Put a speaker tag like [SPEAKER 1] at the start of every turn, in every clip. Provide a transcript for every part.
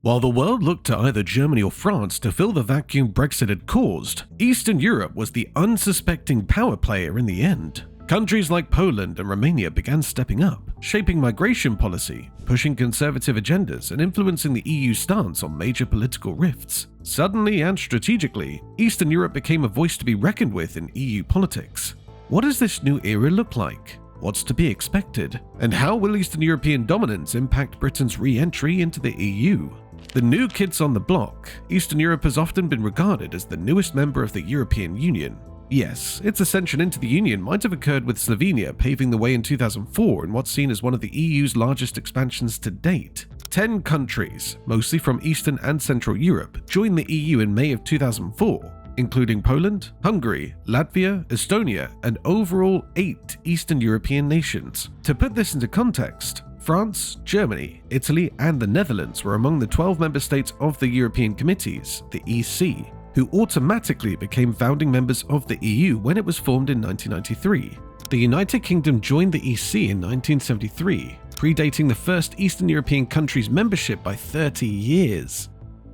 [SPEAKER 1] While the world looked to either Germany or France to fill the vacuum Brexit had caused, Eastern Europe was the unsuspecting power player in the end. Countries like Poland and Romania began stepping up, shaping migration policy, pushing conservative agendas, and influencing the EU's stance on major political rifts. Suddenly and strategically, Eastern Europe became a voice to be reckoned with in EU politics. What does this new era look like? What's to be expected? And how will Eastern European dominance impact Britain's re-entry into the EU? The new kids on the bloc, Eastern Europe has often been regarded as the newest member of the European Union. Yes, its ascension into the Union might have occurred with Slovenia paving the way in 2004 in what's seen as one of the EU's largest expansions to date. 10 countries, mostly from Eastern and Central Europe, joined the EU in May of 2004, including Poland, Hungary, Latvia, Estonia, and overall 8 Eastern European nations. To put this into context, France, Germany, Italy, and the Netherlands were among the 12 member states of the European Committees, the EC, who automatically became founding members of the EU when it was formed in 1993. The United Kingdom joined the EC in 1973, predating the first Eastern European country's membership by 30 years.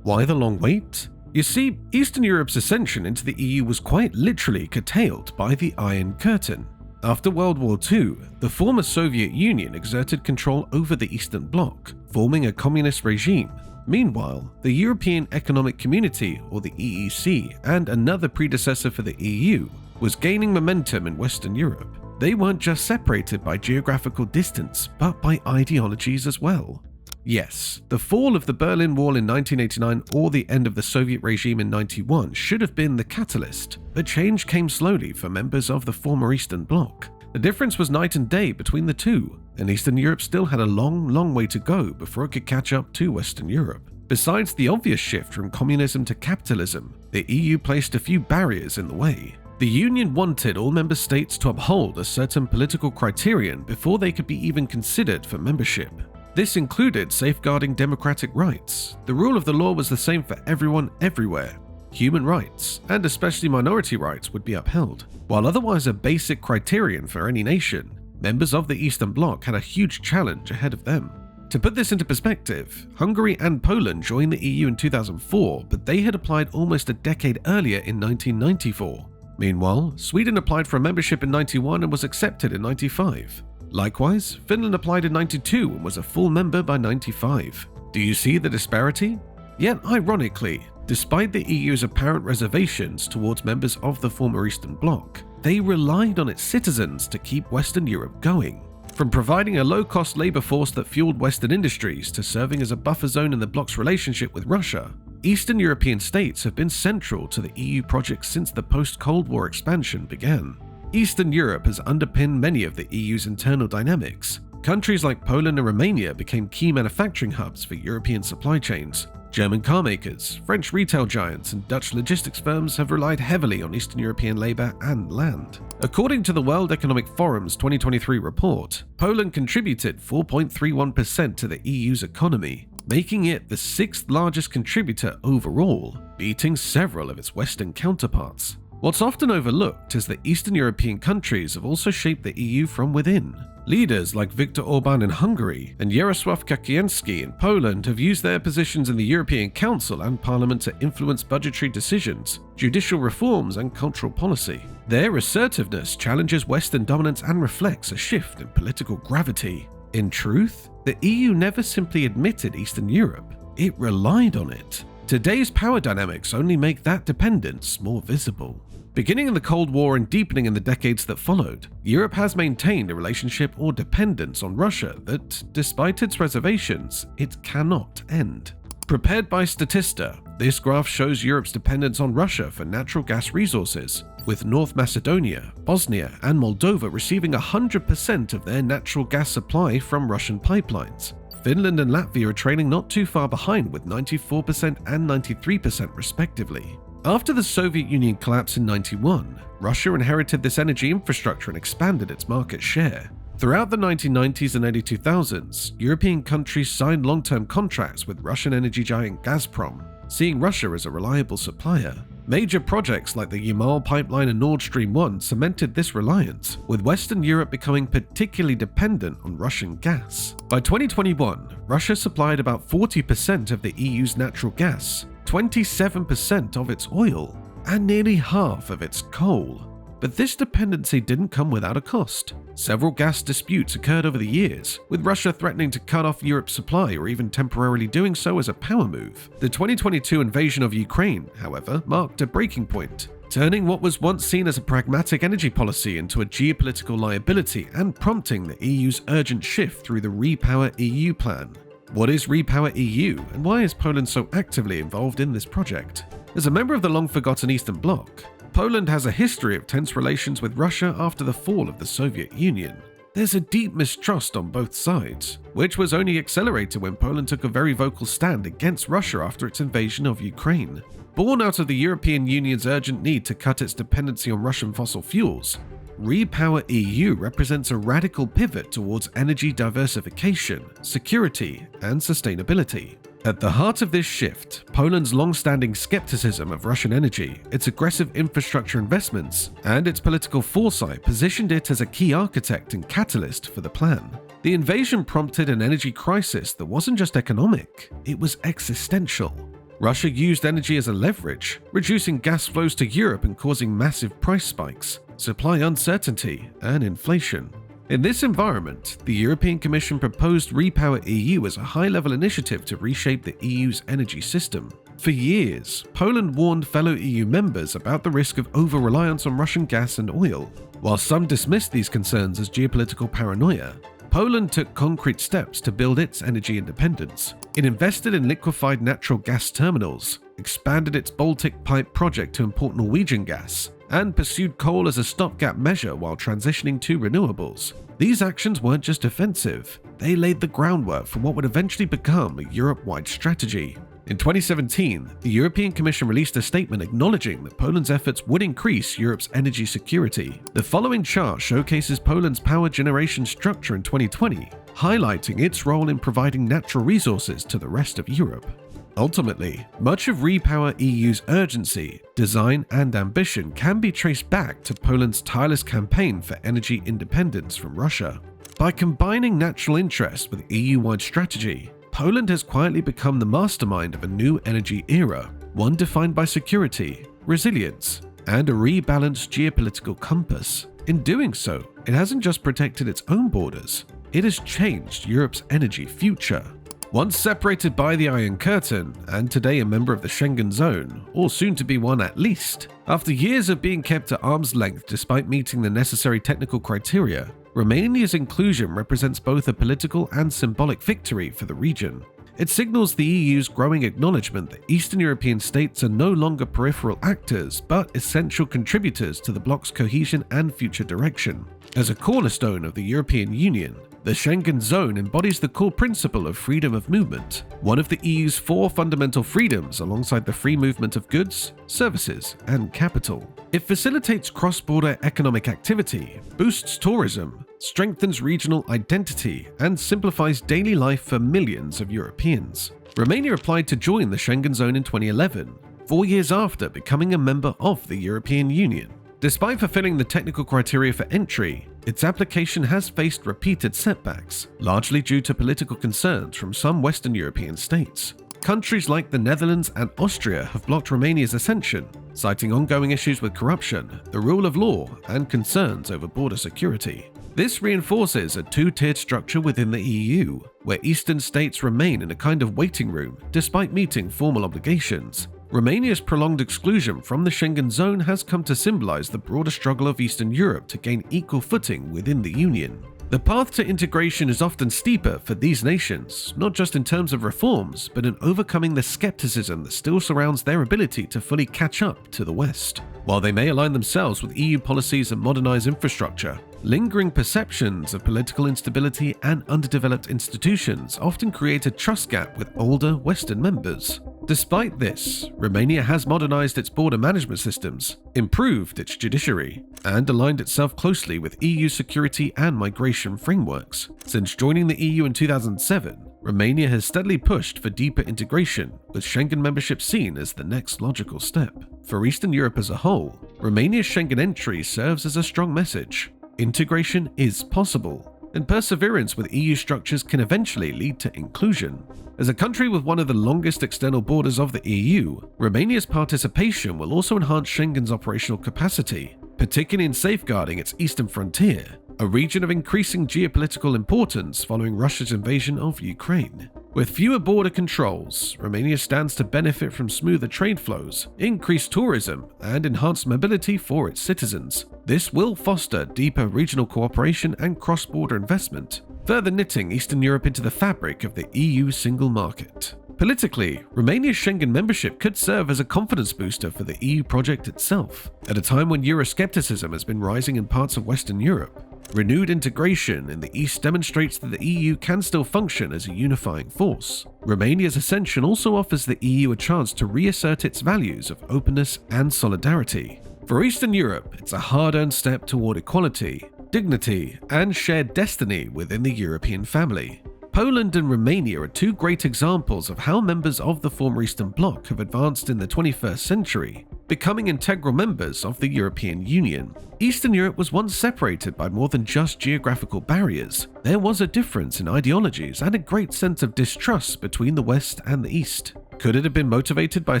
[SPEAKER 1] Why the long wait? You see, Eastern Europe's ascension into the EU was quite literally curtailed by the Iron Curtain. After World War II, the former Soviet Union exerted control over the Eastern Bloc, forming a communist regime. Meanwhile, the European Economic Community, or the EEC, and another predecessor for the EU, was gaining momentum in Western Europe. They weren't just separated by geographical distance, but by ideologies as well. Yes, the fall of the Berlin Wall in 1989 or the end of the Soviet regime in 1991 should have been the catalyst, but change came slowly for members of the former Eastern Bloc. The difference was night and day between the two, and Eastern Europe still had a long way to go before it could catch up to Western Europe. Besides the obvious shift from communism to capitalism, the EU placed a few barriers in the way. The Union wanted all member states to uphold a certain political criterion before they could be even considered for membership. This included safeguarding democratic rights. The rule of the law was the same for everyone everywhere. Human rights, and especially minority rights, would be upheld. While otherwise a basic criterion for any nation, members of the Eastern Bloc had a huge challenge ahead of them. To put this into perspective, Hungary and Poland joined the EU in 2004, but they had applied almost a decade earlier in 1994. Meanwhile, Sweden applied for a membership in 91 and was accepted in 95. Likewise, Finland applied in 92 and was a full member by 95. Do you see the disparity? Yet ironically, despite the EU's apparent reservations towards members of the former Eastern Bloc, they relied on its citizens to keep Western Europe going. From providing a low-cost labor force that fueled Western industries to serving as a buffer zone in the bloc's relationship with Russia, Eastern European states have been central to the EU project since the post-Cold War expansion began. Eastern Europe has underpinned many of the EU's internal dynamics. Countries like Poland and Romania became key manufacturing hubs for European supply chains. German carmakers, French retail giants, and Dutch logistics firms have relied heavily on Eastern European labor and land. According to the World Economic Forum's 2023 report, Poland contributed 4.31% to the EU's economy, making it the 6th largest contributor overall, beating several of its Western counterparts. What's often overlooked is that Eastern European countries have also shaped the EU from within. Leaders like Viktor Orban in Hungary and Jarosław Kaczyński in Poland have used their positions in the European Council and Parliament to influence budgetary decisions, judicial reforms, and cultural policy. Their assertiveness challenges Western dominance and reflects a shift in political gravity. In truth, the EU never simply admitted Eastern Europe, it relied on it. Today's power dynamics only make that dependence more visible. Beginning in the Cold War and deepening in the decades that followed, Europe has maintained a relationship or dependence on Russia that, despite its reservations, it cannot end. Prepared by Statista, this graph shows Europe's dependence on Russia for natural gas resources, with North Macedonia, Bosnia, and Moldova receiving 100% of their natural gas supply from Russian pipelines. Finland and Latvia are trailing not too far behind with 94% and 93% respectively. After the Soviet Union collapsed in 1991, Russia inherited this energy infrastructure and expanded its market share. Throughout the 1990s and early 2000s, European countries signed long-term contracts with Russian energy giant Gazprom, seeing Russia as a reliable supplier. Major projects like the Yamal pipeline and Nord Stream 1 cemented this reliance, with Western Europe becoming particularly dependent on Russian gas. By 2021, Russia supplied about 40% of the EU's natural gas, 27% of its oil, and nearly half of its coal. But this dependency didn't come without a cost. Several gas disputes occurred over the years, with Russia threatening to cut off Europe's supply or even temporarily doing so as a power move. The 2022 invasion of Ukraine, however, marked a breaking point, turning what was once seen as a pragmatic energy policy into a geopolitical liability and prompting the EU's urgent shift through the Repower EU plan. What is Repower EU, and why is Poland so actively involved in this project? As a member of the long-forgotten Eastern Bloc, Poland has a history of tense relations with Russia after the fall of the Soviet Union. There's a deep mistrust on both sides, which was only accelerated when Poland took a very vocal stand against Russia after its invasion of Ukraine. Born out of the European Union's urgent need to cut its dependency on Russian fossil fuels, Repower EU represents a radical pivot towards energy diversification, security, and sustainability. At the heart of this shift, Poland's long-standing skepticism of Russian energy, its aggressive infrastructure investments, and its political foresight positioned it as a key architect and catalyst for the plan. The invasion prompted an energy crisis that wasn't just economic, it was existential. Russia used energy as a leverage, reducing gas flows to Europe and causing massive price spikes, supply uncertainty, and inflation. In this environment, the European Commission proposed Repower EU as a high-level initiative to reshape the EU's energy system. For years, Poland warned fellow EU members about the risk of over-reliance on Russian gas and oil. While some dismissed these concerns as geopolitical paranoia, Poland took concrete steps to build its energy independence. It invested in liquefied natural gas terminals, expanded its Baltic Pipe project to import Norwegian gas, and pursued coal as a stopgap measure while transitioning to renewables. These actions weren't just offensive, they laid the groundwork for what would eventually become a Europe-wide strategy. In 2017, the European Commission released a statement acknowledging that Poland's efforts would increase Europe's energy security. The following chart showcases Poland's power generation structure in 2020, highlighting its role in providing natural resources to the rest of Europe. Ultimately, much of Repower EU's urgency, design, and ambition can be traced back to Poland's tireless campaign for energy independence from Russia. By combining national interests with EU-wide strategy, Poland has quietly become the mastermind of a new energy era, one defined by security, resilience, and a rebalanced geopolitical compass. In doing so, it hasn't just protected its own borders, it has changed Europe's energy future. Once separated by the Iron Curtain, and today a member of the Schengen zone, or soon to be one at least, after years of being kept at arm's length despite meeting the necessary technical criteria, Romania's inclusion represents both a political and symbolic victory for the region. It signals the EU's growing acknowledgement that Eastern European states are no longer peripheral actors, but essential contributors to the bloc's cohesion and future direction. As a cornerstone of the European Union, the Schengen zone embodies the core principle of freedom of movement, one of the EU's 4 fundamental freedoms alongside the free movement of goods, services, and capital. It facilitates cross-border economic activity, boosts tourism, strengthens regional identity, and simplifies daily life for millions of Europeans. Romania applied to join the Schengen zone in 2011, 4 years after becoming a member of the European Union. Despite fulfilling the technical criteria for entry, its application has faced repeated setbacks, largely due to political concerns from some Western European states. Countries like the Netherlands and Austria have blocked Romania's ascension, citing ongoing issues with corruption, the rule of law, and concerns over border security. This reinforces a two-tiered structure within the EU, where eastern states remain in a kind of waiting room despite meeting formal obligations. Romania's prolonged exclusion from the Schengen zone has come to symbolize the broader struggle of Eastern Europe to gain equal footing within the Union. The path to integration is often steeper for these nations, not just in terms of reforms, but in overcoming the skepticism that still surrounds their ability to fully catch up to the West. While they may align themselves with EU policies and modernize infrastructure, lingering perceptions of political instability and underdeveloped institutions often create a trust gap with older Western members. Despite this, Romania has modernized its border management systems, improved its judiciary, and aligned itself closely with EU security and migration frameworks. Since joining the EU in 2007, Romania has steadily pushed for deeper integration, with Schengen membership seen as the next logical step. For Eastern Europe as a whole, Romania's Schengen entry serves as a strong message. Integration is possible, and perseverance with EU structures can eventually lead to inclusion. As a country with one of the longest external borders of the EU, Romania's participation will also enhance Schengen's operational capacity, particularly in safeguarding its eastern frontier, a region of increasing geopolitical importance following Russia's invasion of Ukraine. With fewer border controls, Romania stands to benefit from smoother trade flows, increased tourism, and enhanced mobility for its citizens. This will foster deeper regional cooperation and cross-border investment, further knitting Eastern Europe into the fabric of the EU single market. Politically, Romania's Schengen membership could serve as a confidence booster for the EU project itself. At a time when Euroscepticism has been rising in parts of Western Europe, renewed integration in the East demonstrates that the EU can still function as a unifying force. Romania's ascension also offers the EU a chance to reassert its values of openness and solidarity. For Eastern Europe, it's a hard-earned step toward equality, dignity, and shared destiny within the European family. Poland and Romania are two great examples of how members of the former Eastern Bloc have advanced in the 21st century, becoming integral members of the European Union. Eastern Europe was once separated by more than just geographical barriers. There was a difference in ideologies and a great sense of distrust between the West and the East. Could it have been motivated by a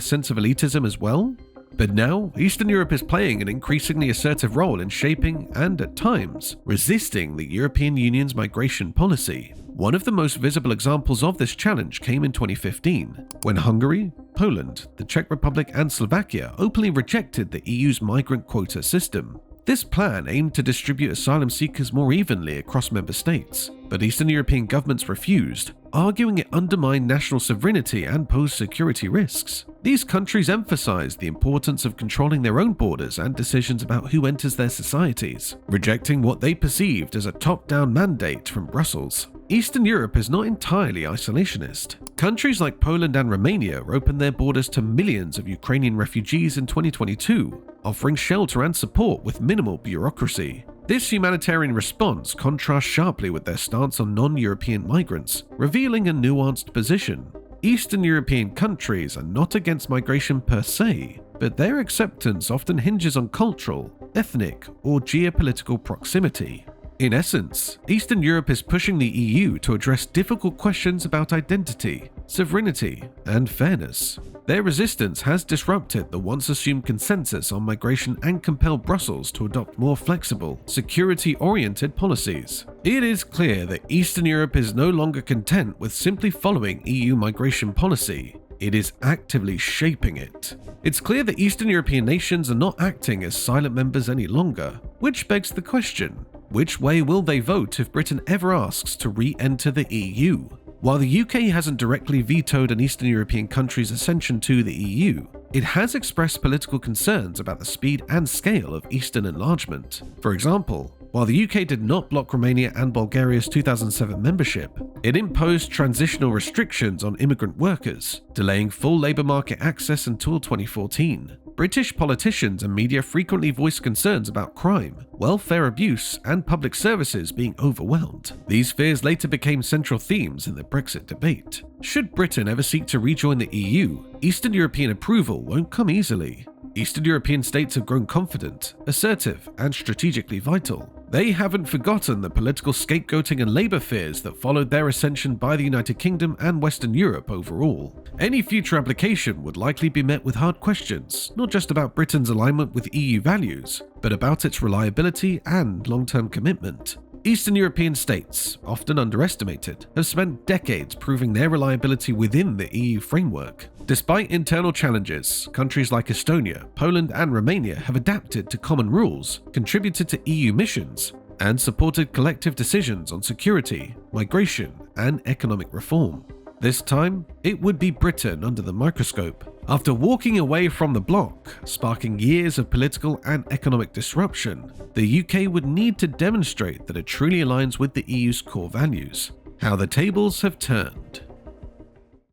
[SPEAKER 1] sense of elitism as well? But now, Eastern Europe is playing an increasingly assertive role in shaping and, at times, resisting the European Union's migration policy. One of the most visible examples of this challenge came in 2015, when Hungary, Poland, the Czech Republic, and Slovakia openly rejected the EU's migrant quota system. This plan aimed to distribute asylum seekers more evenly across member states, but Eastern European governments refused, arguing it undermined national sovereignty and posed security risks. These countries emphasized the importance of controlling their own borders and decisions about who enters their societies, rejecting what they perceived as a top-down mandate from Brussels. Eastern Europe is not entirely isolationist. Countries like Poland and Romania opened their borders to millions of Ukrainian refugees in 2022, offering shelter and support with minimal bureaucracy. This humanitarian response contrasts sharply with their stance on non-European migrants, revealing a nuanced position. Eastern European countries are not against migration per se, but their acceptance often hinges on cultural, ethnic, or geopolitical proximity. In essence, Eastern Europe is pushing the EU to address difficult questions about identity, sovereignty, and fairness. Their resistance has disrupted the once assumed consensus on migration and compelled Brussels to adopt more flexible, security-oriented policies. It is clear that Eastern Europe is no longer content with simply following EU migration policy. It is actively shaping it. It's clear that Eastern European nations are not acting as silent members any longer, which begs the question, which way will they vote if Britain ever asks to re-enter the EU? While the UK hasn't directly vetoed an Eastern European country's ascension to the EU, it has expressed political concerns about the speed and scale of Eastern enlargement. For example, while the UK did not block Romania and Bulgaria's 2007 membership, it imposed transitional restrictions on immigrant workers, delaying full labour market access until 2014. British politicians and media frequently voiced concerns about crime, welfare abuse, and public services being overwhelmed. These fears later became central themes in the Brexit debate. Should Britain ever seek to rejoin the EU, Eastern European approval won't come easily. Eastern European states have grown confident, assertive, and strategically vital. They haven't forgotten the political scapegoating and labour fears that followed their ascension by the United Kingdom and Western Europe overall. Any future application would likely be met with hard questions, not just about Britain's alignment with EU values, but about its reliability and long-term commitment. Eastern European states, often underestimated, have spent decades proving their reliability within the EU framework. Despite internal challenges, countries like Estonia, Poland, and Romania have adapted to common rules, contributed to EU missions, and supported collective decisions on security, migration, and economic reform. This time, it would be Britain under the microscope. After walking away from the bloc, sparking years of political and economic disruption, the UK would need to demonstrate that it truly aligns with the EU's core values. How the tables have turned.